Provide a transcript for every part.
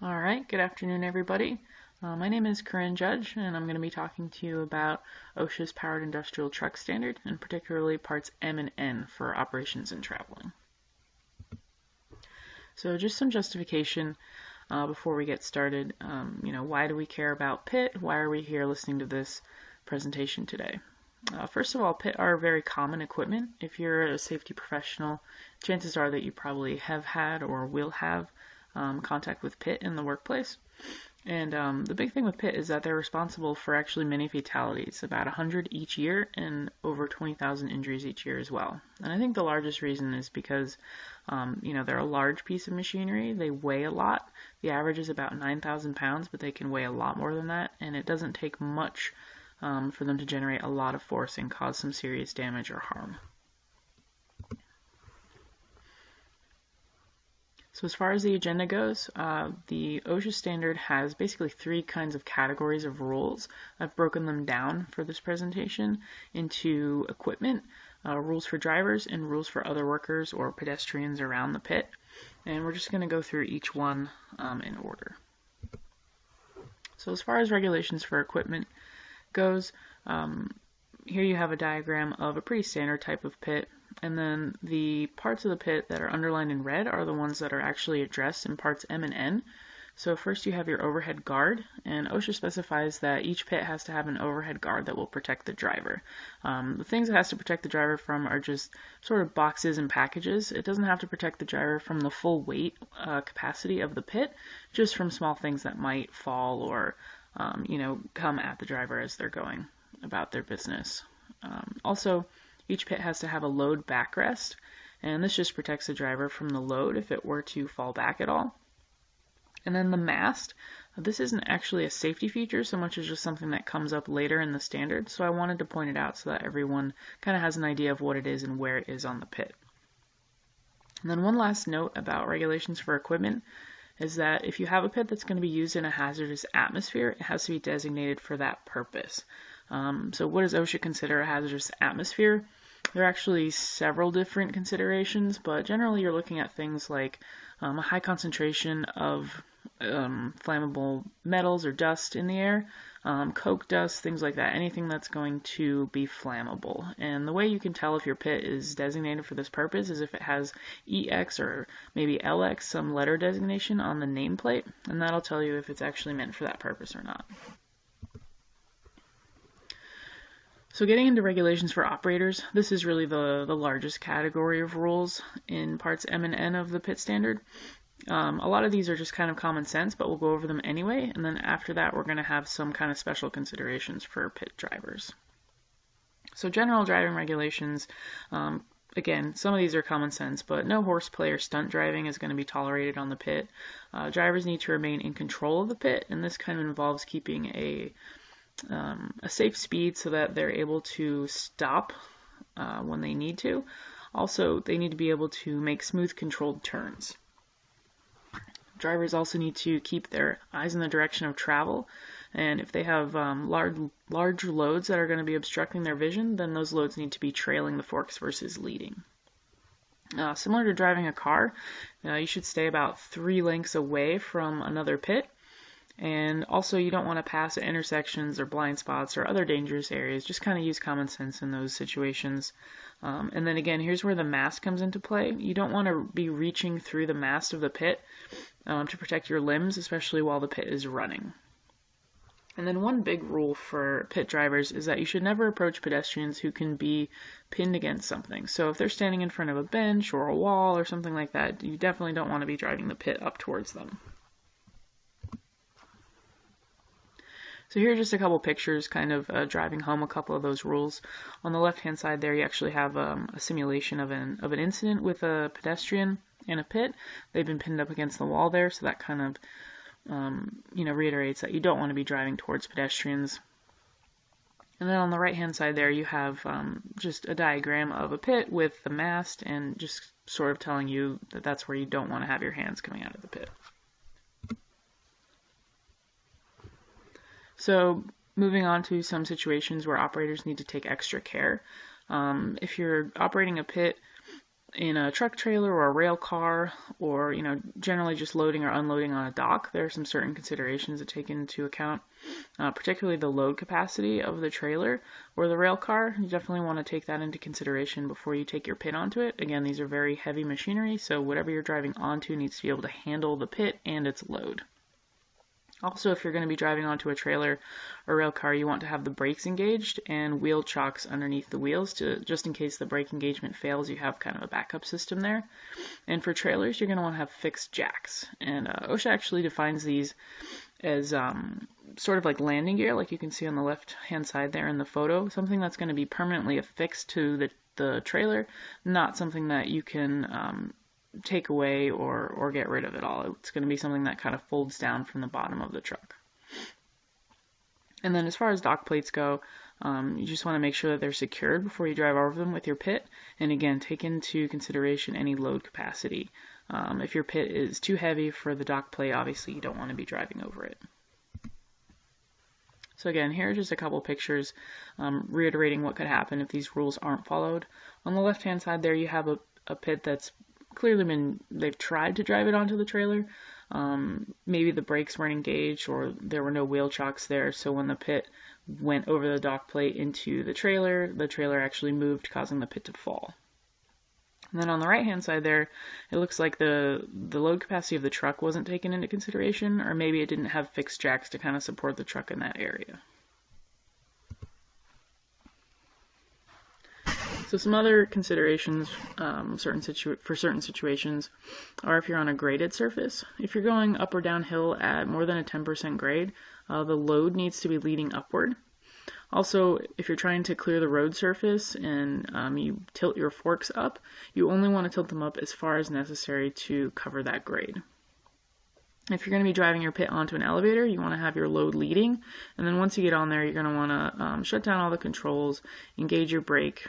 All right, good afternoon, everybody. My name is Corinne Judge, and I'm going to be talking to you about OSHA's Powered Industrial Truck Standard, and particularly parts M and N for operations and traveling. So just some justification before we get started. Why do we care about PIT? Why are we here listening to this presentation today? First of all, PIT are very common equipment. If you're a safety professional, chances are that you probably have had or will have contact with PIT in the workplace. And the big thing with PIT is that they're responsible for actually many fatalities, about 100 each year and over 20,000 injuries each year as well. And I think the largest reason is because, they're a large piece of machinery. They weigh a lot. The average is about 9,000 pounds, but they can weigh a lot more than that. And it doesn't take much for them to generate a lot of force and cause some serious damage or harm. So as far as the agenda goes, the OSHA standard has basically three kinds of categories of rules. I've broken them down for this presentation into equipment, rules for drivers, and rules for other workers or pedestrians around the pit. And we're just going to go through each one in order. So as far as regulations for equipment goes, here you have a diagram of a pretty standard type of pit. And then the parts of the pit that are underlined in red are the ones that are actually addressed in parts M and N. So first you have your overhead guard, and OSHA specifies that each pit has to have an overhead guard that will protect the driver. The things it has to protect the driver from are just sort of boxes and packages. It doesn't have to protect the driver from the full weight capacity of the pit, just from small things that might fall or come at the driver as they're going about their business. Also, each pit has to have a load backrest, and this just protects the driver from the load if it were to fall back at all. And then the mast, this isn't actually a safety feature so much as just something that comes up later in the standard, so I wanted to point it out so that everyone kind of has an idea of what it is and where it is on the pit. And then one last note about regulations for equipment is that if you have a pit that's going to be used in a hazardous atmosphere, it has to be designated for that purpose. So what does OSHA consider a hazardous atmosphere? There are actually several different considerations, but generally you're looking at things like a high concentration of flammable metals or dust in the air, coke dust, things like that, anything that's going to be flammable. And the way you can tell if your pit is designated for this purpose is if it has EX or maybe LX, some letter designation on the nameplate, and that'll tell you if it's actually meant for that purpose or not. So getting into regulations for operators, this is really the largest category of rules in parts M and N of the pit standard. A lot of these are just kind of common sense, but we'll go over them anyway, and then after that we're going to have some kind of special considerations for pit drivers. So general driving regulations, again, some of these are common sense, but no horseplay or stunt driving is going to be tolerated on the pit. Drivers need to remain in control of the pit, and this kind of involves keeping a safe speed so that they're able to stop when they need to. Also, they need to be able to make smooth, controlled turns. Drivers also need to keep their eyes in the direction of travel, and if they have large loads that are going to be obstructing their vision, then those loads need to be trailing the forks versus leading. Similar to driving a car, you should stay about 3 lengths away from another pit. And also you don't want to pass at intersections or blind spots or other dangerous areas. Just kind of use common sense in those situations. And then again, here's where the mast comes into play. You don't want to be reaching through the mast of the pit to protect your limbs, especially while the pit is running. And then one big rule for pit drivers is that you should never approach pedestrians who can be pinned against something. So if they're standing in front of a bench or a wall or something like that, you definitely don't want to be driving the pit up towards them. So here are just a couple pictures kind of driving home a couple of those rules. On the left-hand side there, you actually have a simulation of an incident with a pedestrian in a pit. They've been pinned up against the wall there, so that kind of reiterates that you don't want to be driving towards pedestrians. And then on the right-hand side there, you have just a diagram of a pit with the mast and just sort of telling you that that's where you don't want to have your hands coming out of the pit. So moving on to some situations where operators need to take extra care. If you're operating a pit in a truck trailer or a rail car, or generally just loading or unloading on a dock, there are some certain considerations to take into account, particularly the load capacity of the trailer or the rail car. You definitely want to take that into consideration before you take your pit onto it. Again, these are very heavy machinery, so whatever you're driving onto needs to be able to handle the pit and its load. Also, if you're going to be driving onto a trailer or rail car, you want to have the brakes engaged and wheel chocks underneath the wheels just in case the brake engagement fails, you have kind of a backup system there. And for trailers, you're going to want to have fixed jacks. And OSHA actually defines these as sort of like landing gear, like you can see on the left-hand side there in the photo, something that's going to be permanently affixed to the trailer, not something that you can take away or get rid of at all. It's going to be something that kind of folds down from the bottom of the truck. And then as far as dock plates go, you just want to make sure that they're secured before you drive over them with your pit. And again, take into consideration any load capacity. If your pit is too heavy for the dock plate, obviously you don't want to be driving over it. So again, here are just a couple pictures reiterating what could happen if these rules aren't followed. On the left-hand side there, you have a pit that's clearly they've tried to drive it onto the trailer. Maybe the brakes weren't engaged or there were no wheel chocks there, so when the pit went over the dock plate into the trailer actually moved, causing the pit to fall. And then on the right hand side there, it looks like the load capacity of the truck wasn't taken into consideration, or maybe it didn't have fixed jacks to kind of support the truck in that area. So some other considerations for certain situations are if you're on a graded surface. If you're going up or downhill at more than a 10% grade, the load needs to be leading upward. Also, if you're trying to clear the road surface and you tilt your forks up, you only want to tilt them up as far as necessary to cover that grade. If you're going to be driving your pit onto an elevator, you want to have your load leading, and then once you get on there, you're going to want to shut down all the controls, engage your brake,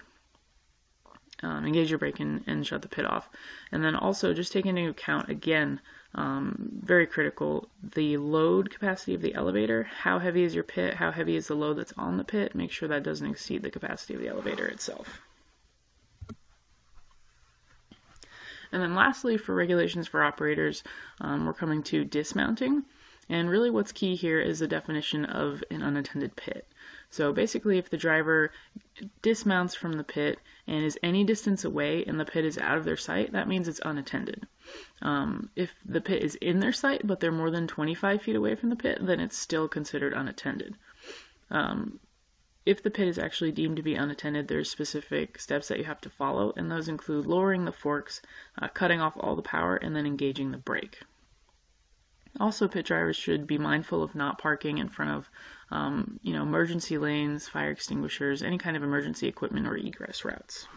and shut the pit off. And then also just take into account, again, very critical, the load capacity of the elevator. How heavy is your pit? How heavy is the load that's on the pit? Make sure that doesn't exceed the capacity of the elevator itself. And then lastly, for regulations for operators, we're coming to dismounting. And really what's key here is the definition of an unattended pit. So basically, if the driver dismounts from the pit and is any distance away and the pit is out of their sight, that means it's unattended. If the pit is in their sight, but they're more than 25 feet away from the pit, then it's still considered unattended. If the pit is actually deemed to be unattended, there's specific steps that you have to follow, and those include lowering the forks, cutting off all the power, and then engaging the brake. Also, pit drivers should be mindful of not parking in front of, emergency lanes, fire extinguishers, any kind of emergency equipment or egress routes.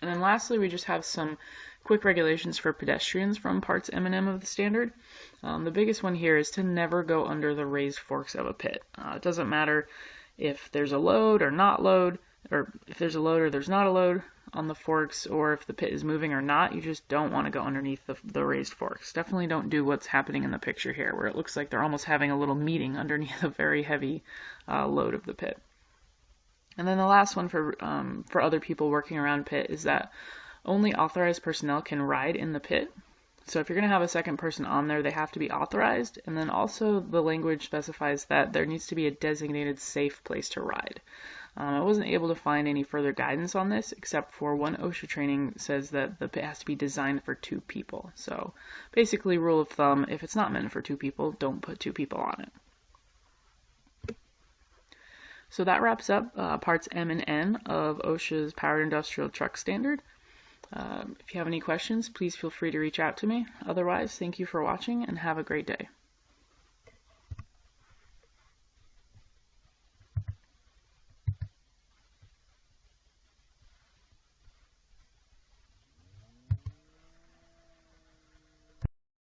And then lastly, we just have some quick regulations for pedestrians from parts M and M of the standard. The biggest one here is to never go under the raised forks of a pit. It doesn't matter if there's a load or not load, or if there's a load or there's not a load on the forks, or if the pit is moving or not, you just don't want to go underneath the raised forks. Definitely don't do what's happening in the picture here, where it looks like they're almost having a little meeting underneath a very heavy load of the pit. And then the last one for other people working around pit is that only authorized personnel can ride in the pit. So if you're going to have a second person on there, they have to be authorized. And then also the language specifies that there needs to be a designated safe place to ride. I wasn't able to find any further guidance on this, except for one OSHA training says that the pit has to be designed for 2 people. So basically, rule of thumb, if it's not meant for 2 people, don't put 2 people on it. So that wraps up parts M and N of OSHA's Powered Industrial Truck Standard. If you have any questions, please feel free to reach out to me. Otherwise, thank you for watching and have a great day.